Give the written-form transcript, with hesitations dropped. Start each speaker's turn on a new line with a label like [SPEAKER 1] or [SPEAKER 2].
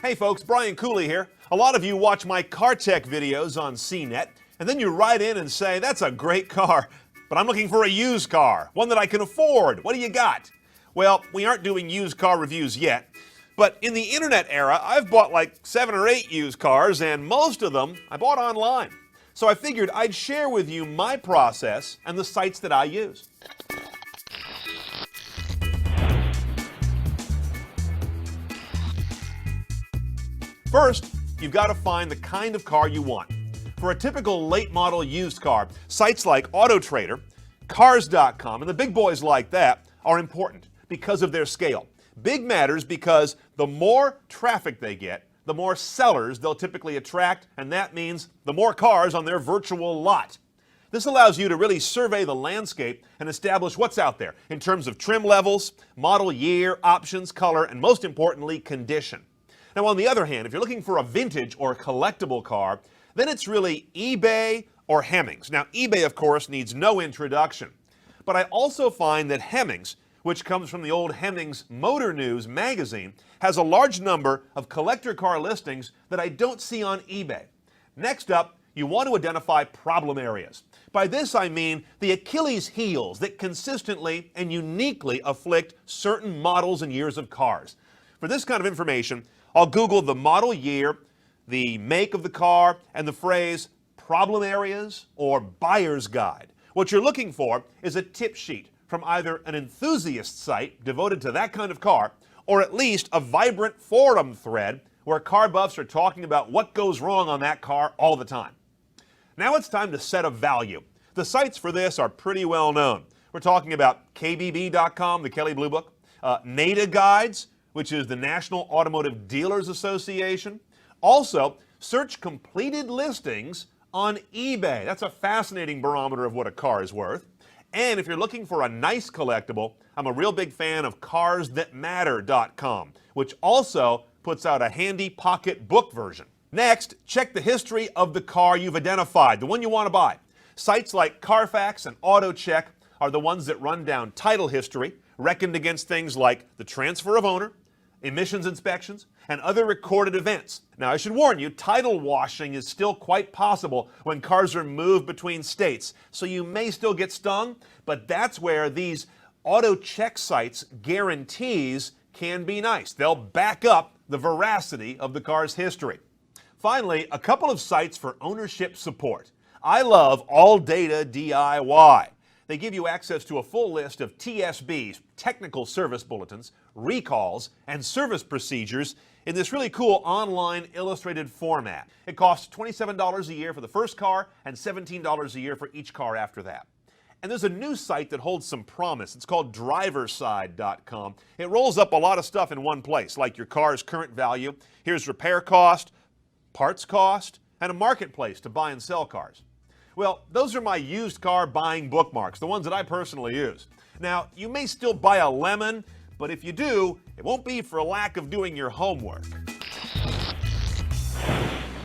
[SPEAKER 1] Hey folks, Brian Cooley here. A lot of you watch my car tech videos on CNET, and then you write in and say, that's a great car, but I'm looking for a used car, one that I can afford. What do you got? Well, we aren't doing used car reviews yet, but in the internet era, I've bought like 7 or 8 used cars, and most of them I bought online. So I figured I'd share with you my process and the sites that I use. First, you've got to find the kind of car you want. For a typical late model used car, sites like AutoTrader, Cars.com, and the big boys like that are important because of their scale. Big matters because the more traffic they get, the more sellers they'll typically attract, and that means the more cars on their virtual lot. This allows you to really survey the landscape and establish what's out there in terms of trim levels, model year, options, color, and most importantly, condition. Now, on the other hand, if you're looking for a vintage or collectible car, then it's really eBay or Hemmings. Now, eBay, of course, needs no introduction. But I also find that Hemmings, which comes from the old Hemmings Motor News magazine, has a large number of collector car listings that I don't see on eBay. Next up, you want to identify problem areas. By this I mean the Achilles heels that consistently and uniquely afflict certain models and years of cars. For this kind of information, I'll Google the model year, the make of the car, and the phrase problem areas or buyer's guide. What you're looking for is a tip sheet from either an enthusiast site devoted to that kind of car, or at least a vibrant forum thread where car buffs are talking about what goes wrong on that car all the time. Now it's time to set a value. The sites for this are pretty well known. We're talking about KBB.com, the Kelley Blue Book, NADA Guides, which is the National Automotive Dealers Association. Also, search completed listings on eBay. That's a fascinating barometer of what a car is worth. And if you're looking for a nice collectible, I'm a real big fan of CarsThatMatter.com, which also puts out a handy pocket book version. Next, check the history of the car you've identified, the one you want to buy. Sites like Carfax and AutoCheck are the ones that run down title history, reckoned against things like the transfer of owner, emissions inspections, and other recorded events. Now, I should warn you, title washing is still quite possible when cars are moved between states, so you may still get stung, but that's where these auto check sites' guarantees can be nice. They'll back up the veracity of the car's history. Finally, a couple of sites for ownership support. I love All Data DIY. They give you access to a full list of TSBs, technical service bulletins, recalls, and service procedures in this really cool online illustrated format. It costs $27 a year for the first car and $17 a year for each car after that. And there's a new site that holds some promise. It's called driverside.com. It rolls up a lot of stuff in one place, like your car's current value. Here's repair cost, parts cost, and a marketplace to buy and sell cars. Well, those are my used car buying bookmarks, the ones that I personally use. Now, you may still buy a lemon, but if you do, it won't be for lack of doing your homework.